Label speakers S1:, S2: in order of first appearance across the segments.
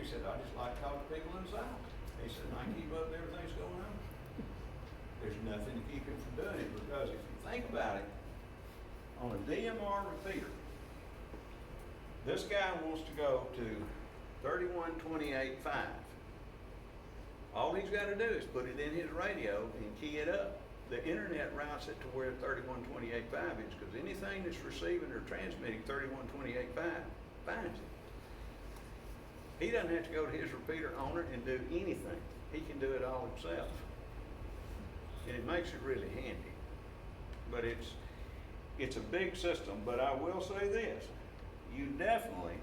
S1: said, I just like to talk to people in the South. He said, and I keep up with everything that's going on. There's nothing to keep him from doing it, because if you think about it, on a DMR repeater, this guy wants to go to 3128.5. All he's got to do is put it in his radio and key it up. The internet routes it to where 3128.5 is, because anything that's receiving or transmitting 3128.5 finds it. He doesn't have to go to his repeater owner and do anything. He can do it all himself. And it makes it really handy. But it's a big system, but I will say this. You definitely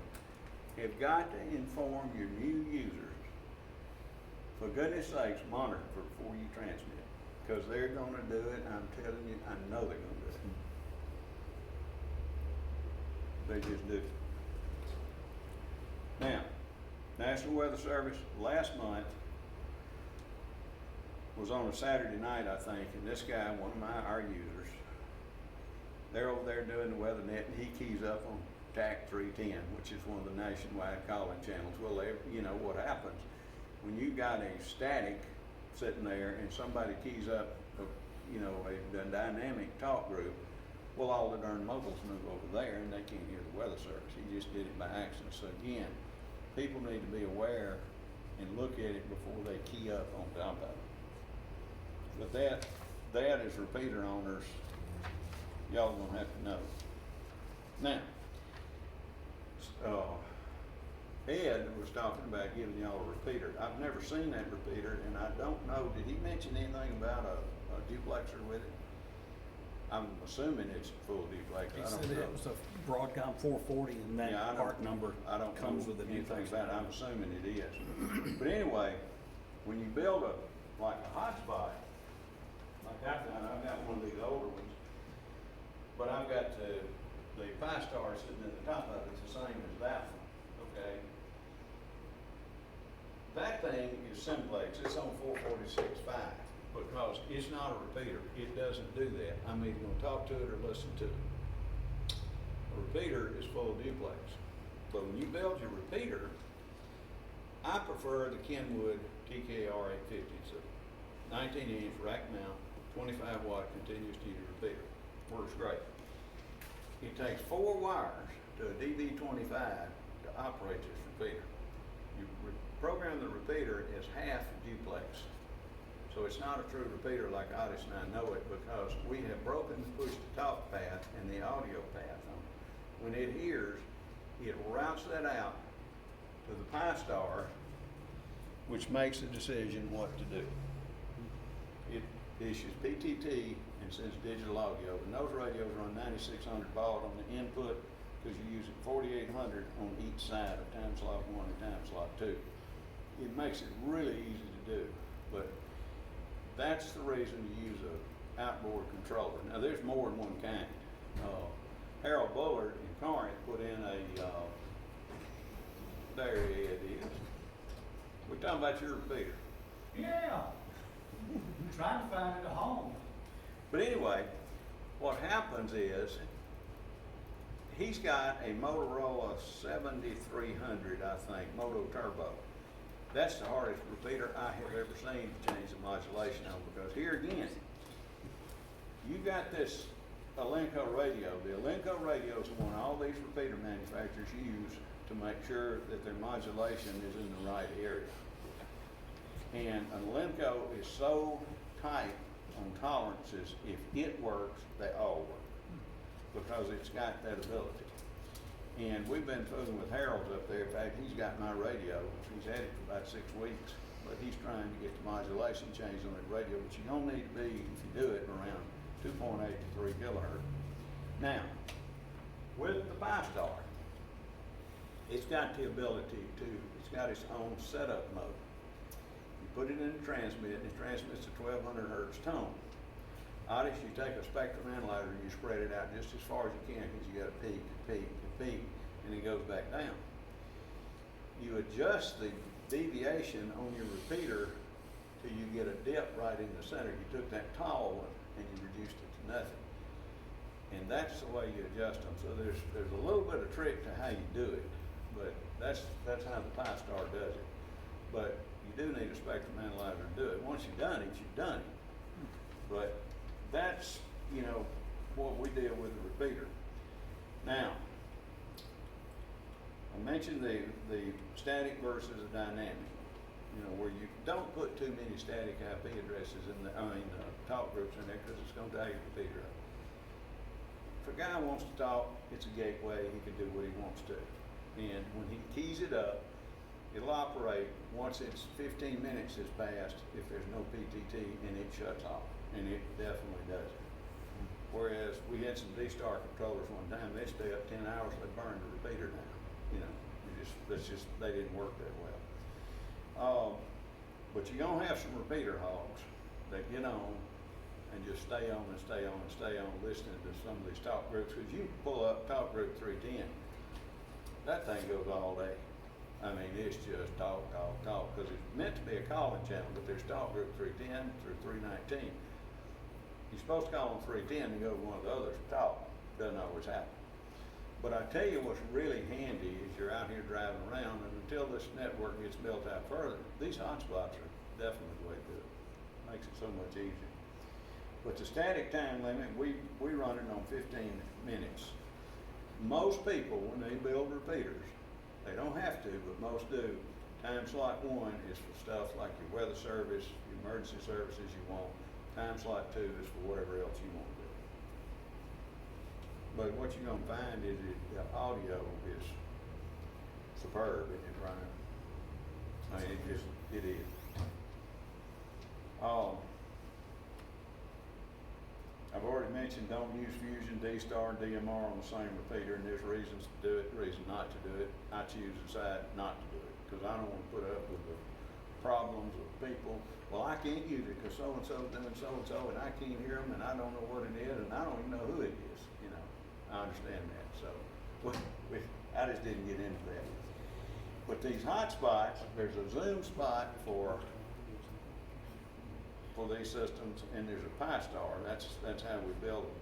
S1: have got to inform your new users. For goodness sakes, monitor before you transmit. Because they're gonna do it, I'm telling you, I know they're gonna do it. They just do. Now, National Weather Service last month was on a Saturday night, I think, and this guy, one of our users, they're over there doing the weather net, and he keys up on TAC 310, which is one of the nationwide calling channels. Well, you know what happens when you got a static sitting there and somebody keys up, a dynamic talk group. Well, all the darn mobiles move over there, and they can't hear the weather service. He just did it by accident. So again, people need to be aware and look at it before they key up on top of it. But that is repeater owners, y'all gonna have to know. Now, Ed was talking about giving y'all a repeater. I've never seen that repeater, and I don't know, did he mention anything about a duplexer with it? I'm assuming it's a full duplex.
S2: He
S1: I don't
S2: said
S1: know.
S2: it was a Broadcom 440, and that part number comes with the
S1: anything
S2: duplex.
S1: about it. I'm assuming it is. But anyway, when you build like a hotspot, like I've got one of these older ones, but I've got the Pi-Star sitting at the top of it. It's the same as that one, okay? That thing is simplex. It's on 446.5 because it's not a repeater. It doesn't do that. I'm either gonna talk to it or listen to it. A repeater is full duplex. But when you build your repeater, I prefer the Kenwood TKR 850. It's a 19-inch rack mount, 25 watt continuous duty repeater. Works great. It takes 4 wires to a DB25 to operate this repeater. You program the repeater as half duplex. So it's not a true repeater like Otis and I know it, because we have broken the push to talk path and the audio path on it. When it hears, it routes that out to the Pi-Star, which makes the decision what to do. It issues PTT and sends digital audio, and those radios run 9600 baud on the input, because you're using 4800 on each side of time slot 1 and time slot 2. It makes it really easy to do, but that's the reason you use an outboard controller. Now there's more than one kind. Harold Bullard in Corinth put in there it is. We're talking about your repeater.
S3: Yeah. I'm trying to find it a home.
S1: But anyway, what happens is, he's got a Motorola 7300, I think, Moto Turbo. That's the hardest repeater I have ever seen to change the modulation on, because here again, you got this Alenco radio. The Alenco radio is the one all these repeater manufacturers use to make sure that their modulation is in the right area. And an Alenco is so tight on tolerances, if it works, they all work, because it's got that ability. And we've been fooling with Harold's up there. In fact, he's got my radio. He's had it for about 6 weeks, but he's trying to get the modulation changed on that radio, but you don't need to be, if you do it, around 2.8 to 3 kilohertz. Now, with the Pi-Star, it's got the ability to, it's got its own setup mode. You put it in the transmit, and it transmits a 1200 hertz tone. Otis, you take a spectrum analyzer and you spread it out just as far as you can, because you got a peak, peak, peak, and it goes back down. You adjust the deviation on your repeater till you get a dip right in the center. You took that tall one and you reduced it to nothing. And that's the way you adjust them. So there's a little bit of trick to how you do it. but that's how the Pi Star does it. But you do need a spectrum analyzer to do it. Once you've done it, you've done it. But that's, you know, what we deal with the repeater. Now, I mentioned the static versus the dynamic. You know, where you don't put too many static IP addresses in the, talk groups in there, because it's gonna tie your repeater up. If a guy wants to talk, it's a gateway, he can do what he wants to. And when he keys it up, it'll operate once it's 15 minutes has passed, if there's no PTT, and it shuts off, and it definitely does it. Whereas we had some D-Star controllers one time, they stay up 10 hours, they burn the repeater down. You know, they didn't work that well. But you're gonna have some repeater hogs that get on and just stay on and stay on and stay on listening to some of these talk groups. Cause you pull up talk group 310, that thing goes all day. I mean, it's just talk, cause it's meant to be a calling channel, but there's talk group 310 through 319. You're supposed to call on 310 and go to one of the others to talk. Doesn't always happen. But I tell you what's really handy is you're out here driving around, and until this network gets built out further, these hotspots are definitely the way to do it. Makes it so much easier. But the static time limit, we run it on 15 minutes. Most people, when they build repeaters, they don't have to, but most do. Time slot 1 is for stuff like your weather service, your emergency services you want. Time slot 2 is for whatever else you want to do. But what you're gonna find is the audio is superb in it, Ryan. I mean, it is. I've already mentioned don't use Fusion, D-Star, and DMR on the same repeater, and there's reasons to do it, reason not to do it. I choose to decide not to do it, because I don't wanna put up with the problems of people. Well, I can't use it because so-and-so's doing so-and-so, and I can't hear them, and I don't know what it is, and I don't even know who it is, you know. I understand that, so I just didn't get into that. But these hotspots, there's a Zoom spot for these systems, and there's a Pi Star. That's how we build them.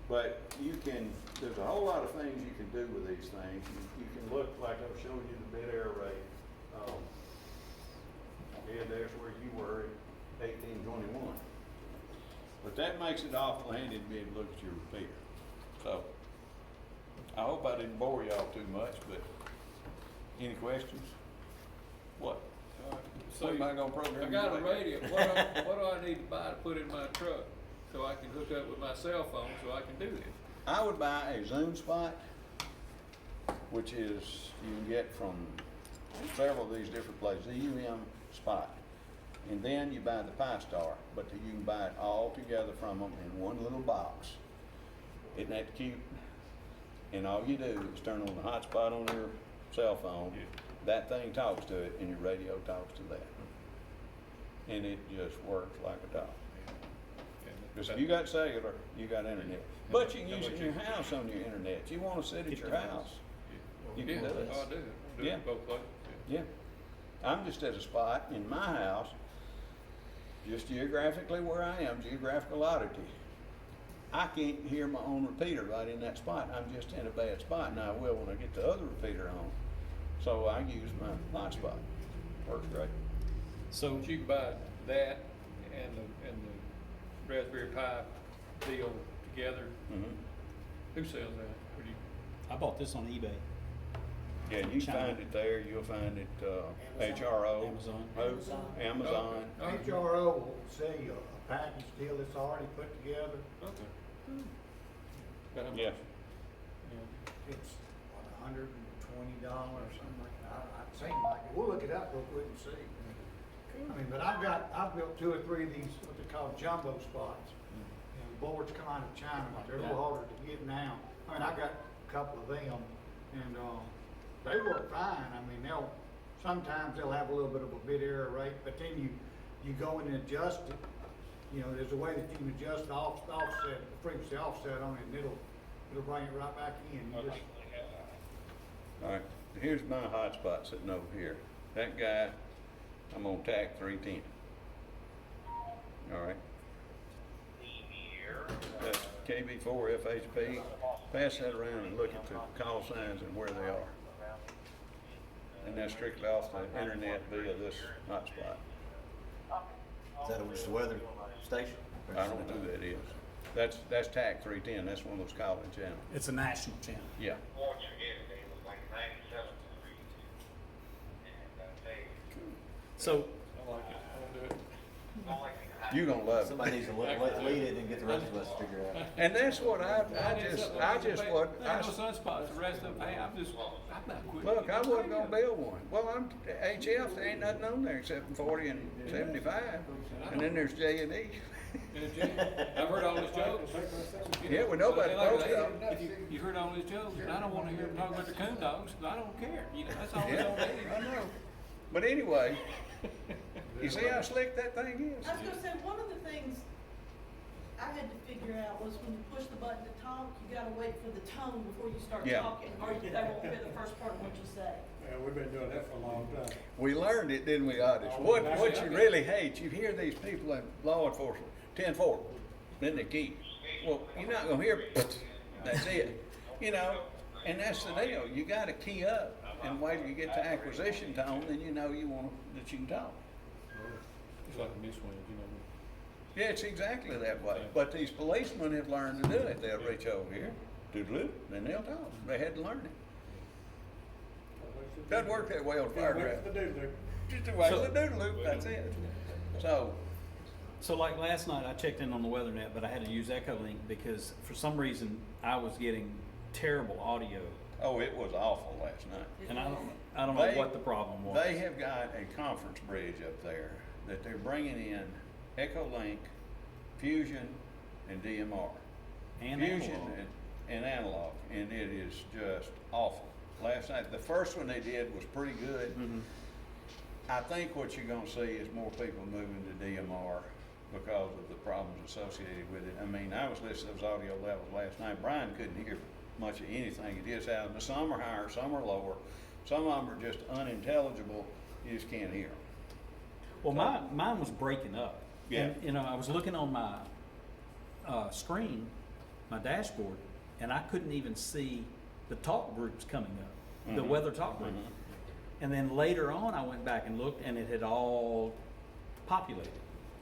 S1: But there's a whole lot of things you can do with these things. You can look, like I was showing you the bit error rate. Yeah, there's where you were at 1821. But that makes it awful handy to be able to look at your repeater. So, I hope I didn't bore y'all too much, but any questions? What?
S4: So
S1: Am I gonna program
S4: I got a
S1: you?
S4: radio. What do I need to buy to put in my truck so I can hook up with my cell phone so I can do this?
S1: I would buy a Zoom spot, which is, you can get from several of these different places, ZUM spot. And then you buy the Pi Star, but you can buy it all together from them in one little box. Isn't that cute? And all you do is turn on the hotspot on your cell phone.
S4: Yeah.
S1: That thing talks to it, and your radio talks to that. And it just works like a dog. Because if you got cellular, you got internet. But you can use it in your house on your internet. You wanna sit at your house. You can do it.
S4: Oh, I do.
S1: Yeah.
S4: It both ways.
S1: Yeah. I'm just at a spot in my house, just geographically where I am, geographical oddity. I can't hear my own repeater right in that spot. I'm just in a bad spot, and I will when I get the other repeater on. So I use my hotspot. Works great.
S2: So,
S4: But you can buy that and the Raspberry Pi deal together.
S1: Mm-hmm.
S4: Who sells that? Where do you?
S2: I bought this on eBay.
S1: Yeah, you can
S2: China.
S1: find it there. You'll find it, HRO.
S2: Amazon.
S1: Who? Amazon.
S4: Oh.
S3: HRO will sell you a package deal that's already put together.
S4: Okay. Got 'em?
S1: Yeah.
S4: Yeah.
S3: It's what, $120 or something like that. I'd say like it. We'll look it up real quick and see. I mean, but I've built 2 or 3 of these, what they call jumbo spots. And the boards come out of China, but they're a little harder to get now. I mean, I got a couple of them, and, they work fine. I mean, sometimes they'll have a little bit of a bit error rate, but then you go in and adjust it. You know, there's a way that you can adjust the offset, the frequency offset on it, and it'll bring it right back in. You just,
S1: All right, here's my hotspot sitting over here. That guy, I'm on TAC 310. All right. That's KB4 FHP. Pass that around and look at the call signs and where they are. and that's strictly off the internet via this hotspot.
S5: Is that just a weather station?
S1: I don't know who that is. That's TAC 310, that's one of those calling channels.
S2: It's a national channel.
S1: Yeah.
S6: Once you get it, it was like 97 degrees. And
S2: So,
S4: I like it, I'll do it.
S1: You gonna love it.
S5: Somebody needs to lead it and get the rest of us to figure out.
S1: And that's what I
S4: I know sunspots, the rest of them, hey, I'm not quitting.
S1: look, I wasn't gonna build one. Well, I'm, HF, there ain't nothing on there except for 40 and 75. And then there's J&E.
S4: I've heard all his jokes.
S1: Yeah, well, nobody
S4: Like,
S1: posted
S4: hey,
S1: them.
S4: You've heard all his jokes, and I don't wanna hear him talk about the coon dogs, I don't care, you know, that's all it's
S1: Yeah,
S4: on
S1: I
S4: there.
S1: know. But anyway, you see how slick that thing is?
S7: I was gonna say, one of the things I had to figure out was when you push the button to talk, you gotta wait for the tone before you start
S1: Yeah.
S7: talking, or they won't hear the first part of what you say.
S8: Yeah, we've been doing that for a long time.
S1: We learned it, didn't we, Otis? What you really hate, you hear these people in law enforcement, 10-4, then they keep. Well, you're not gonna hear, that's it, you know? And that's the deal, you gotta key up, and wait till you get to acquisition tone, then you know that you can talk.
S4: It's like a miss wind, you know.
S1: Yeah, it's exactly that way. But these policemen have learned to do it. They'll reach over here, doodle, then they'll talk. They had to learn it. Doesn't work that way on fire
S8: What's the
S1: traffic.
S8: do?
S1: Just a way to doodle loop, that's it. So,
S2: like last night, I checked in on the WeatherNet, but I had to use Echolink because for some reason I was getting terrible audio,
S1: oh, it was awful last night.
S2: and I don't know what the problem was.
S1: They have got a conference bridge up there that they're bringing in Echolink, Fusion, and DMR.
S2: And
S1: Fusion
S2: analog.
S1: and analog, and it is just awful. Last night, the first one they did was pretty good.
S2: Mhm.
S1: I think what you're gonna see is more people moving to DMR because of the problems associated with it. I mean, I was listening to those audio levels last night. Brian couldn't hear much of anything. It is out. Some are higher, some are lower. Some of them are just unintelligible. You just can't hear them.
S2: Well, mine was breaking up.
S1: Yeah.
S2: And, you know, I was looking on my screen, my dashboard, and I couldn't even see the talk groups coming up, the
S1: Mhm.
S2: weather talk group.
S1: Mhm.
S2: And then later on, I went back and looked, and it had all populated.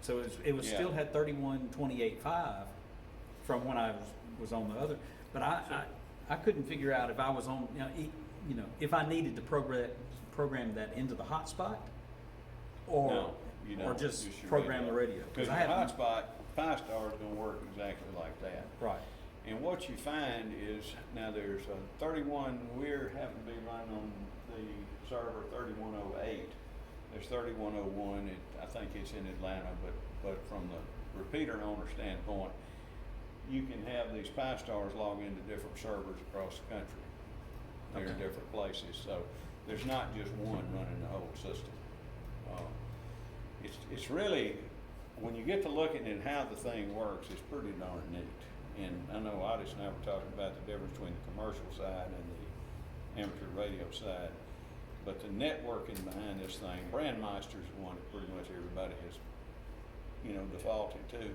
S2: So it was
S1: Yeah.
S2: still had 31.28.5 from when I was on the other. But I couldn't figure out if I was on, you know, if I needed to program that into the hotspot, or
S1: No, you
S2: or
S1: don't.
S2: just
S1: Just your
S2: program the radio.
S1: Because the
S2: I had
S1: hotspot, 5-star is gonna work exactly like that.
S2: right.
S1: And what you find is, now there's a 31, we're having to be running on the server 3108. There's 3101, I think it's in Atlanta, but from the repeater owner standpoint, you can have these 5-stars log into different servers across the country. They're in
S2: Okay.
S1: different places, so there's not just one running the whole system. It's really, when you get to looking at how the thing works, it's pretty darn neat. And I know Otis and I were talking about the difference between the commercial side and the amateur radio side. But the networking behind this thing, Brandmeister's the one that pretty much everybody has, defaulted to.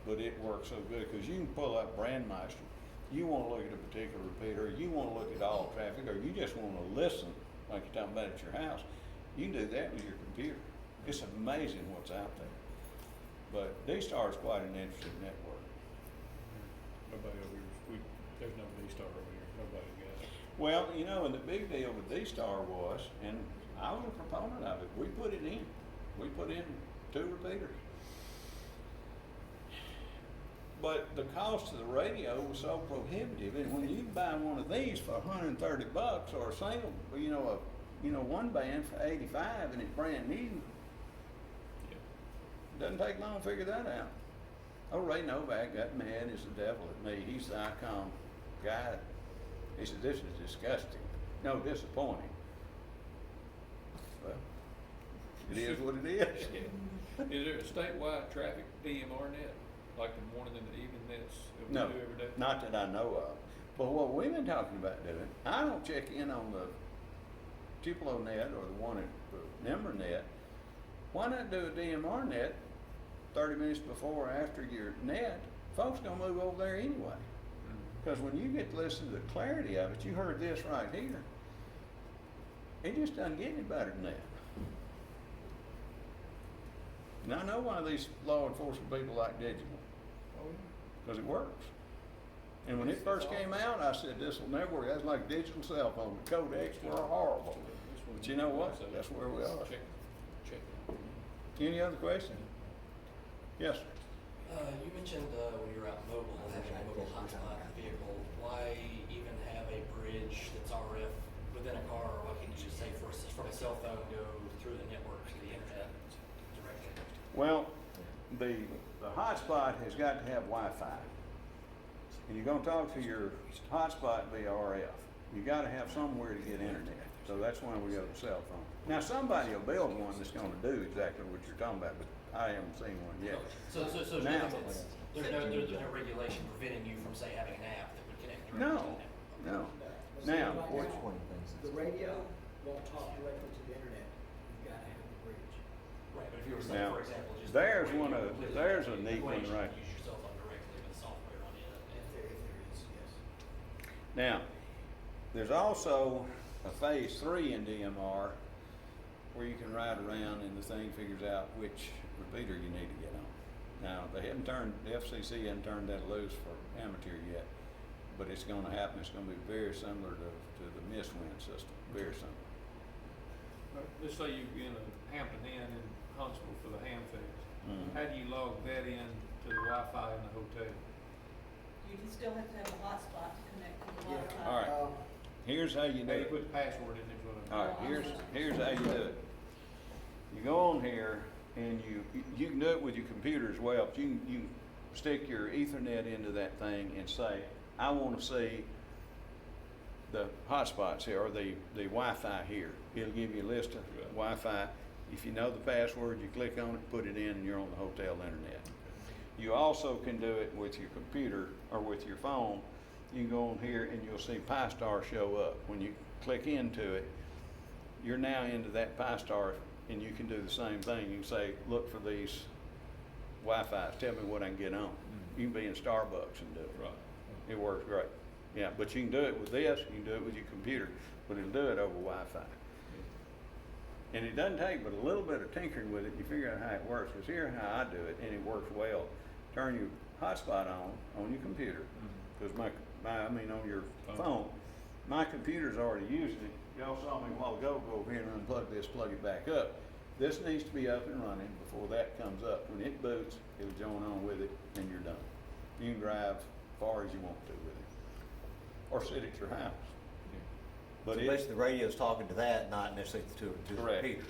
S1: But it works so good, because you can pull up Brandmeister. You wanna look at a particular repeater, you wanna look at all traffic, or you just wanna listen, like you're talking about at your house. You can do that with your computer. It's amazing what's out there. But D-Star is quite an interesting network.
S4: Nobody over here, there's no D-Star over here, nobody got it.
S1: Well, and the big deal with D-Star was, and I was a proponent of it, we put it in. We put in 2 repeaters. But the cost of the radio was so prohibitive, and when you buy one of these for $130 or a single, one band for 85 and it's brand new, doesn't take long to figure that out. Oh, Ray Novak got mad as the devil at me. He's the ICOM guy. He said, "This is disgusting. No, disappointing." Well, it is what it is.
S4: Is there a statewide traffic DMR net, like the morning and the evening nets that we
S1: No,
S4: do every day?
S1: not that I know of. But what we've been talking about doing, I don't check in on the Tupelo net or the one at the Nimmer net. Why not do a DMR net 30 minutes before or after your net? Folks gonna move over there anyway. Because when you get to listen to the clarity of it, you heard this right here. It just doesn't get any better than that. And I know why these law enforcement people like digital, because it works. And when it first came out, I said, this will never work. That's like digital cell phone. The codecs were horrible. But you know what? That's where we are.
S4: Check.
S1: Any other questions? Yes, sir.
S9: You mentioned when you were out mobile, having a mobile hotspot vehicle, why even have a bridge that's RF within a car? Why can't you just say from a cell phone go through the network to the internet directly?
S1: Well, the hotspot has got to have Wi-Fi. And you're gonna talk to your hotspot via RF. You gotta have somewhere to get internet. So that's why we go to cell phone. Now, somebody will build one that's gonna do exactly what you're talking about, but I haven't seen one yet.
S9: So there's
S1: Now-
S9: nothing there's no regulation preventing you from, say, having an app that would connect directly to
S1: No,
S9: the network?
S1: no. Now,
S5: Which one of the things?
S10: The radio won't talk directly to the internet, you've gotta have the bridge.
S9: Right, but if you were saying,
S1: Now,
S9: for example, just.
S1: there's
S9: radio
S1: one of-
S9: completely
S1: there's a
S9: different
S1: neat one
S9: equation,
S1: right-
S9: Use your cell phone directly with software on it.
S10: If there is, yes.
S1: now, there's also a phase 3 in DMR where you can ride around and the thing figures out which repeater you need to get on. Now, the FCC hasn't turned that loose for amateur yet, but it's gonna happen. It's gonna be very similar to the MISWIN system, very similar.
S4: Let's say you're in a Hampton Inn in Huntsville for the Ham Fest.
S1: Mhm.
S4: How do you log that in to the Wi-Fi in the hotel?
S7: You can still have to have a hotspot to connect to the
S10: Yeah.
S7: Wi-Fi.
S1: All right. Here's how you do
S4: How you
S1: it.
S4: put the password in there, is what
S1: All
S4: I'm.
S1: right, here's how you do it. You go on here and you can do it with your computer as well, but you stick your Ethernet into that thing and say, I wanna see the hotspots here, or the Wi-Fi here. It'll give you a list of Wi-Fi. If you know the password, you click on it, put it in, and you're on the hotel internet. You also can do it with your computer or with your phone. You can go on here and you'll see Pi-Star show up. When you click into it, you're now into that Pi-Star, and you can do the same thing. You can say, look for these Wi-Fi's, tell me what I can get on. You can be in Starbucks and do it.
S4: Right.
S1: It works great. Yeah, but you can do it with this, you can do it with your computer, but it'll do it over Wi-Fi. And it doesn't take but a little bit of tinkering with it, you figure out how it works, because here's how I do it, and it works well. Turn your hotspot on your computer, because on your phone. My computer's already using it. Y'all saw me a while ago go over here and unplug this, plug it back up. This needs to be up and running before that comes up. When it boots, it'll join on with it, and you're done. You can drive as far as you want to with it, or sit at your house.
S5: So
S1: But
S5: basically, the radio's talking to that, not necessarily to the
S1: Correct.
S5: repeater.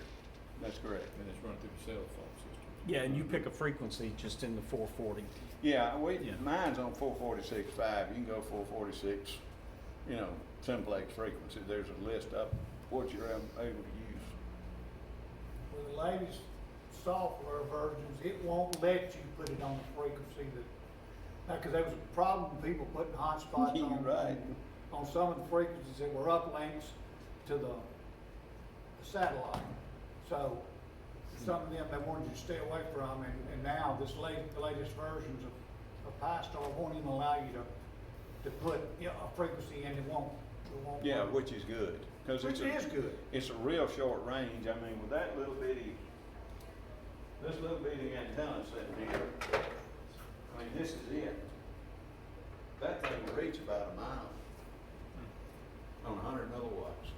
S1: That's correct.
S4: And it's run through the cell phone system.
S2: Yeah, and you pick a frequency just in the 440.
S1: Yeah,
S2: Yeah.
S1: mine's on 446.5. You can go 446, simplex frequency. There's a list up what you're able to use.
S3: With the latest software versions, it won't let you put it on the frequency that, because there was a problem with people putting hotspots
S1: You're
S3: on,
S1: right.
S3: on some of the frequencies that were uplinks to the satellite. So some of them they wanted you to stay away from, and now the latest versions of Pi-Star won't even allow you to put a frequency in, it won't
S1: Yeah,
S3: work.
S1: which is good. 'Cause
S3: Which is good.
S1: It's a real short range. I mean, with that little bitty, this little bitty antenna sitting here, I mean, this is it. That thing will reach about a mile on 100 milliwatts.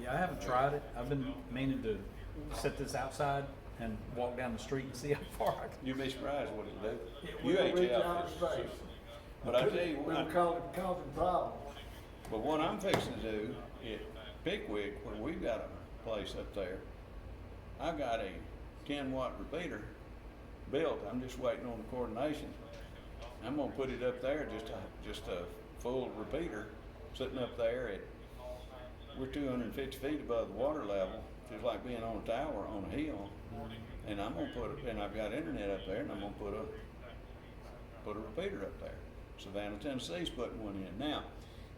S2: Yeah, I haven't tried it. I've been meaning to set this outside and walk down the street and see how far I can.
S1: You'd be surprised what it'll do.
S3: We'll reach
S1: UHF
S3: out
S1: is-
S3: to space.
S1: But I tell you
S3: We
S1: what,
S3: were causing problems.
S1: but what I'm fixing to do at Pickwick, where we've got a place up there, I've got a 10-watt repeater built. I'm just waiting on the coordination. I'm gonna put it up there, just a full repeater sitting up there at, we're 250 feet above the water level, just like being on a tower on a hill. And I'm gonna and I've got internet up there, and I'm gonna put a repeater up there. Savannah, Tennessee's putting one in. Now,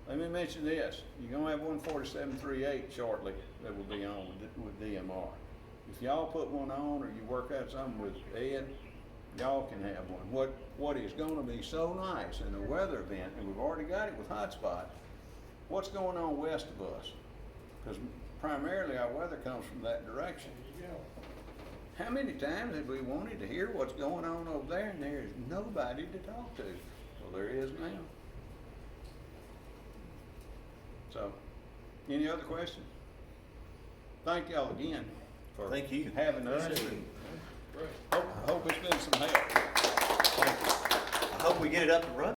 S1: let me mention this. You're gonna have 147.38 shortly that will be on with DMR. If y'all put one on, or you work out something with Ed, y'all can have one. What is gonna be so nice in a weather event, and we've already got it with hotspot, what's going on west of us? Because primarily our weather comes from that direction.
S8: There you go.
S1: How many times have we wanted to hear what's going on over there and there is nobody to talk to? Well, there is now. So, any other questions? Thank y'all again for
S5: Thank you.
S1: having us. and
S4: Right.
S1: Hope it's been some help.
S5: I hope we get it up and running.